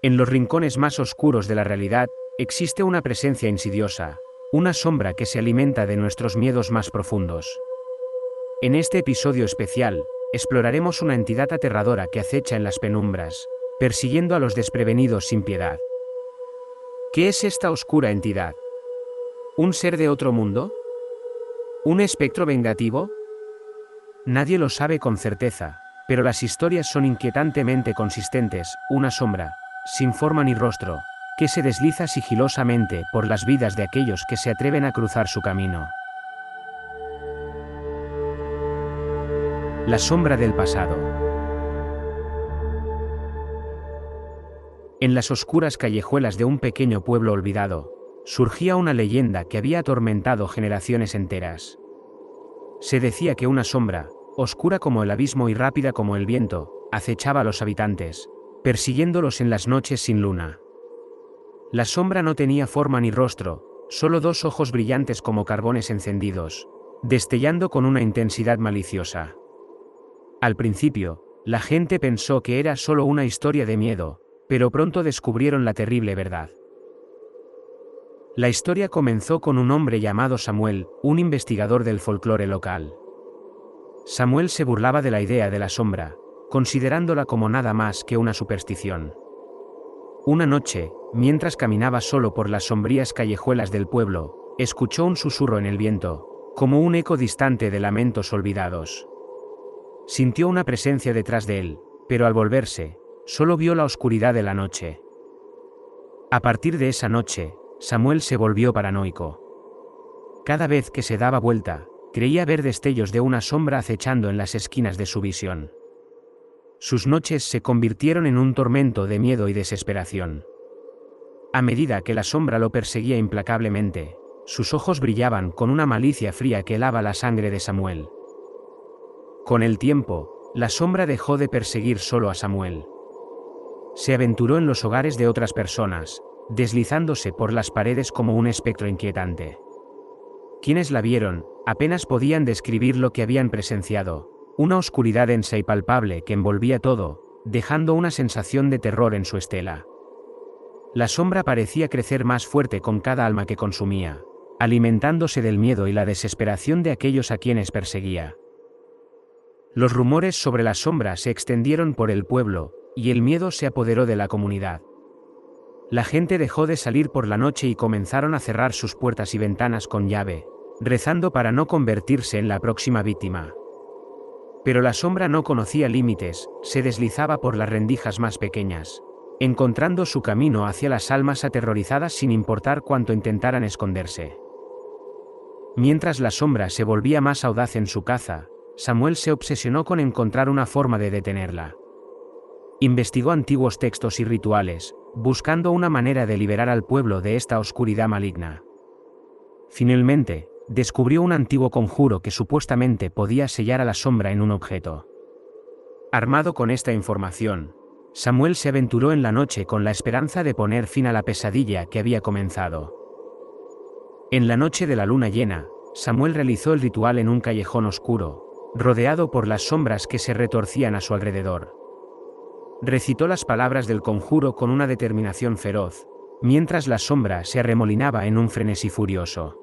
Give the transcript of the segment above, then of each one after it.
En los rincones más oscuros de la realidad, existe una presencia insidiosa, una sombra que se alimenta de nuestros miedos más profundos. En este episodio especial, exploraremos una entidad aterradora que acecha en las penumbras, persiguiendo a los desprevenidos sin piedad. ¿Qué es esta oscura entidad? ¿Un ser de otro mundo? ¿Un espectro vengativo? Nadie lo sabe con certeza, pero las historias son inquietantemente consistentes, una sombra, sin forma ni rostro, que se desliza sigilosamente por las vidas de aquellos que se atreven a cruzar su camino. La sombra del pasado. En las oscuras callejuelas de un pequeño pueblo olvidado, surgía una leyenda que había atormentado generaciones enteras. Se decía que una sombra, oscura como el abismo y rápida como el viento, acechaba a los habitantes, persiguiéndolos en las noches sin luna. La sombra no tenía forma ni rostro, solo dos ojos brillantes como carbones encendidos, destellando con una intensidad maliciosa. Al principio, la gente pensó que era solo una historia de miedo, pero pronto descubrieron la terrible verdad. La historia comenzó con un hombre llamado Samuel, un investigador del folclore local. Samuel se burlaba de la idea de la sombra, considerándola como nada más que una superstición. Una noche, mientras caminaba solo por las sombrías callejuelas del pueblo, escuchó un susurro en el viento, como un eco distante de lamentos olvidados. Sintió una presencia detrás de él, pero al volverse, solo vio la oscuridad de la noche. A partir de esa noche, Samuel se volvió paranoico. Cada vez que se daba vuelta, creía ver destellos de una sombra acechando en las esquinas de su visión. Sus noches se convirtieron en un tormento de miedo y desesperación. A medida que la sombra lo perseguía implacablemente, sus ojos brillaban con una malicia fría que helaba la sangre de Samuel. Con el tiempo, la sombra dejó de perseguir solo a Samuel. Se aventuró en los hogares de otras personas, deslizándose por las paredes como un espectro inquietante. Quienes la vieron, apenas podían describir lo que habían presenciado, una oscuridad densa y palpable que envolvía todo, dejando una sensación de terror en su estela. La sombra parecía crecer más fuerte con cada alma que consumía, alimentándose del miedo y la desesperación de aquellos a quienes perseguía. Los rumores sobre la sombra se extendieron por el pueblo, y el miedo se apoderó de la comunidad. La gente dejó de salir por la noche y comenzaron a cerrar sus puertas y ventanas con llave, rezando para no convertirse en la próxima víctima. Pero la sombra no conocía límites, se deslizaba por las rendijas más pequeñas, encontrando su camino hacia las almas aterrorizadas sin importar cuánto intentaran esconderse. Mientras la sombra se volvía más audaz en su caza, Samuel se obsesionó con encontrar una forma de detenerla. Investigó antiguos textos y rituales, buscando una manera de liberar al pueblo de esta oscuridad maligna. Finalmente, descubrió un antiguo conjuro que supuestamente podía sellar a la sombra en un objeto. Armado con esta información, Samuel se aventuró en la noche con la esperanza de poner fin a la pesadilla que había comenzado. En la noche de la luna llena, Samuel realizó el ritual en un callejón oscuro, rodeado por las sombras que se retorcían a su alrededor. Recitó las palabras del conjuro con una determinación feroz, mientras la sombra se arremolinaba en un frenesí furioso.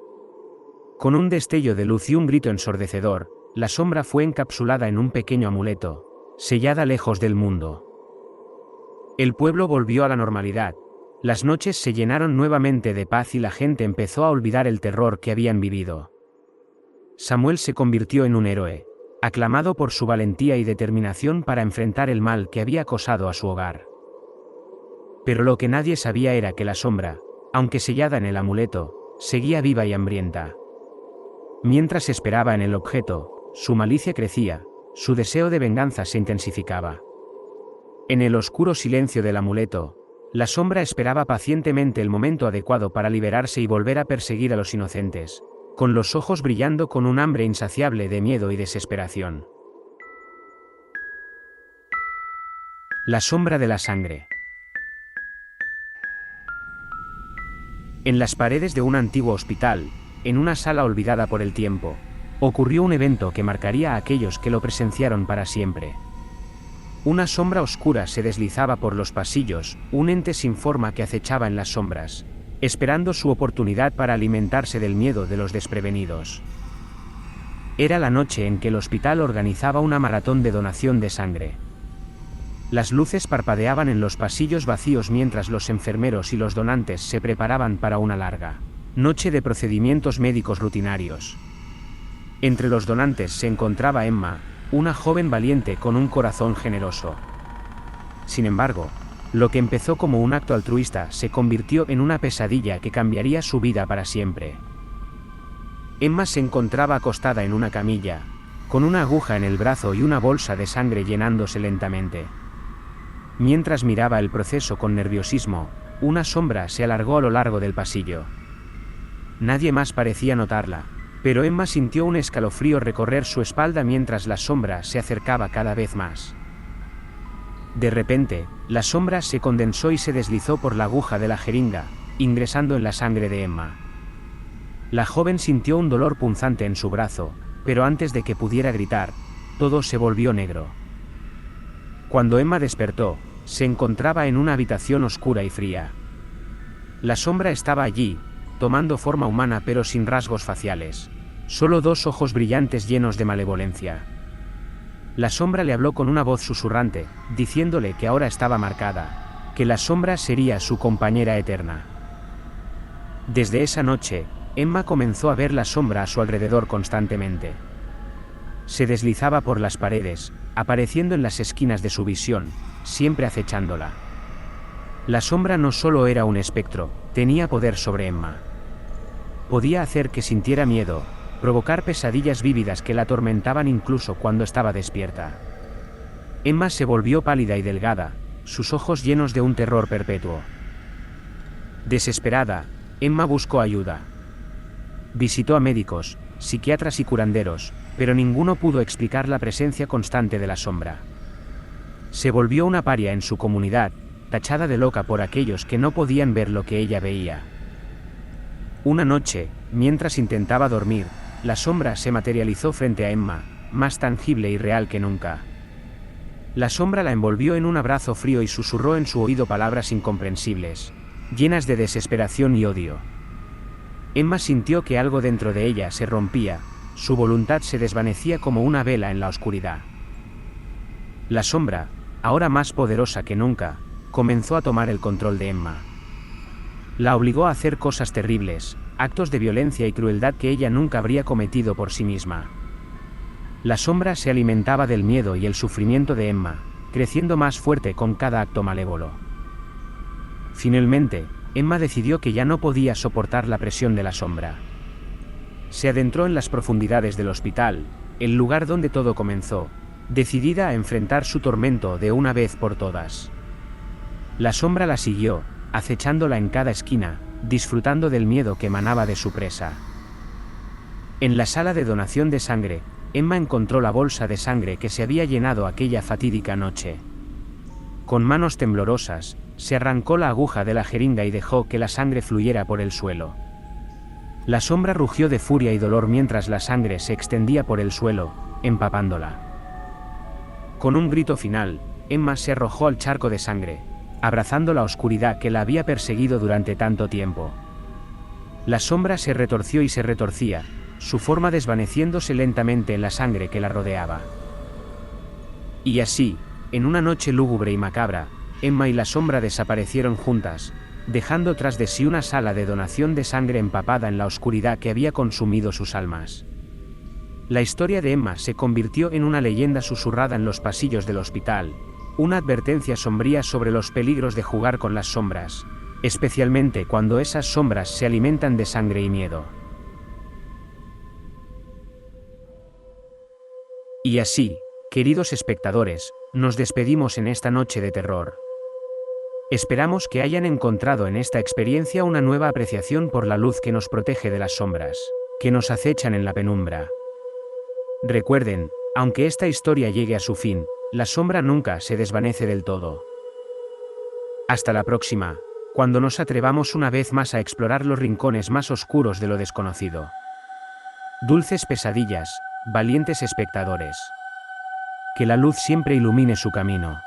Con un destello de luz y un grito ensordecedor, la sombra fue encapsulada en un pequeño amuleto, sellada lejos del mundo. El pueblo volvió a la normalidad, las noches se llenaron nuevamente de paz y la gente empezó a olvidar el terror que habían vivido. Samuel se convirtió en un héroe, aclamado por su valentía y determinación para enfrentar el mal que había acosado a su hogar. Pero lo que nadie sabía era que la sombra, aunque sellada en el amuleto, seguía viva y hambrienta. Mientras esperaba en el objeto, su malicia crecía, su deseo de venganza se intensificaba. En el oscuro silencio del amuleto, la sombra esperaba pacientemente el momento adecuado para liberarse y volver a perseguir a los inocentes, con los ojos brillando con un hambre insaciable de miedo y desesperación. La sombra de la sangre. En las paredes de un antiguo hospital, en una sala olvidada por el tiempo, ocurrió un evento que marcaría a aquellos que lo presenciaron para siempre. Una sombra oscura se deslizaba por los pasillos, un ente sin forma que acechaba en las sombras, esperando su oportunidad para alimentarse del miedo de los desprevenidos. Era la noche en que el hospital organizaba una maratón de donación de sangre. Las luces parpadeaban en los pasillos vacíos mientras los enfermeros y los donantes se preparaban para una larga noche de procedimientos médicos rutinarios. Entre los donantes se encontraba Emma, una joven valiente con un corazón generoso. Sin embargo, lo que empezó como un acto altruista se convirtió en una pesadilla que cambiaría su vida para siempre. Emma se encontraba acostada en una camilla, con una aguja en el brazo y una bolsa de sangre llenándose lentamente. Mientras miraba el proceso con nerviosismo, una sombra se alargó a lo largo del pasillo. Nadie más parecía notarla, pero Emma sintió un escalofrío recorrer su espalda mientras la sombra se acercaba cada vez más. De repente, la sombra se condensó y se deslizó por la aguja de la jeringa, ingresando en la sangre de Emma. La joven sintió un dolor punzante en su brazo, pero antes de que pudiera gritar, todo se volvió negro. Cuando Emma despertó, se encontraba en una habitación oscura y fría. La sombra estaba allí, tomando forma humana pero sin rasgos faciales. Solo dos ojos brillantes llenos de malevolencia. La sombra le habló con una voz susurrante, diciéndole que ahora estaba marcada, que la sombra sería su compañera eterna. Desde esa noche, Emma comenzó a ver la sombra a su alrededor constantemente. Se deslizaba por las paredes, apareciendo en las esquinas de su visión, siempre acechándola. La sombra no solo era un espectro, tenía poder sobre Emma. Podía hacer que sintiera miedo, provocar pesadillas vívidas que la atormentaban incluso cuando estaba despierta. Emma se volvió pálida y delgada, sus ojos llenos de un terror perpetuo. Desesperada, Emma buscó ayuda. Visitó a médicos, psiquiatras y curanderos, pero ninguno pudo explicar la presencia constante de la sombra. Se volvió una paria en su comunidad, tachada de loca por aquellos que no podían ver lo que ella veía. Una noche, mientras intentaba dormir, la sombra se materializó frente a Emma, más tangible y real que nunca. La sombra la envolvió en un abrazo frío y susurró en su oído palabras incomprensibles, llenas de desesperación y odio. Emma sintió que algo dentro de ella se rompía, su voluntad se desvanecía como una vela en la oscuridad. La sombra, ahora más poderosa que nunca, comenzó a tomar el control de Emma. La obligó a hacer cosas terribles, actos de violencia y crueldad que ella nunca habría cometido por sí misma. La sombra se alimentaba del miedo y el sufrimiento de Emma, creciendo más fuerte con cada acto malévolo. Finalmente, Emma decidió que ya no podía soportar la presión de la sombra. Se adentró en las profundidades del hospital, el lugar donde todo comenzó, decidida a enfrentar su tormento de una vez por todas. La sombra la siguió, acechándola en cada esquina, disfrutando del miedo que emanaba de su presa. En la sala de donación de sangre, Emma encontró la bolsa de sangre que se había llenado aquella fatídica noche. Con manos temblorosas, se arrancó la aguja de la jeringa y dejó que la sangre fluyera por el suelo. La sombra rugió de furia y dolor mientras la sangre se extendía por el suelo, empapándola. Con un grito final, Emma se arrojó al charco de sangre, abrazando la oscuridad que la había perseguido durante tanto tiempo. La sombra se retorció y se retorcía, su forma desvaneciéndose lentamente en la sangre que la rodeaba. Y así, en una noche lúgubre y macabra, Emma y la sombra desaparecieron juntas, dejando tras de sí una sala de donación de sangre empapada en la oscuridad que había consumido sus almas. La historia de Emma se convirtió en una leyenda susurrada en los pasillos del hospital, una advertencia sombría sobre los peligros de jugar con las sombras, especialmente cuando esas sombras se alimentan de sangre y miedo. Y así, queridos espectadores, nos despedimos en esta noche de terror. Esperamos que hayan encontrado en esta experiencia una nueva apreciación por la luz que nos protege de las sombras, que nos acechan en la penumbra. Recuerden, aunque esta historia llegue a su fin, la sombra nunca se desvanece del todo. Hasta la próxima, cuando nos atrevamos una vez más a explorar los rincones más oscuros de lo desconocido. Dulces pesadillas, valientes espectadores. Que la luz siempre ilumine su camino.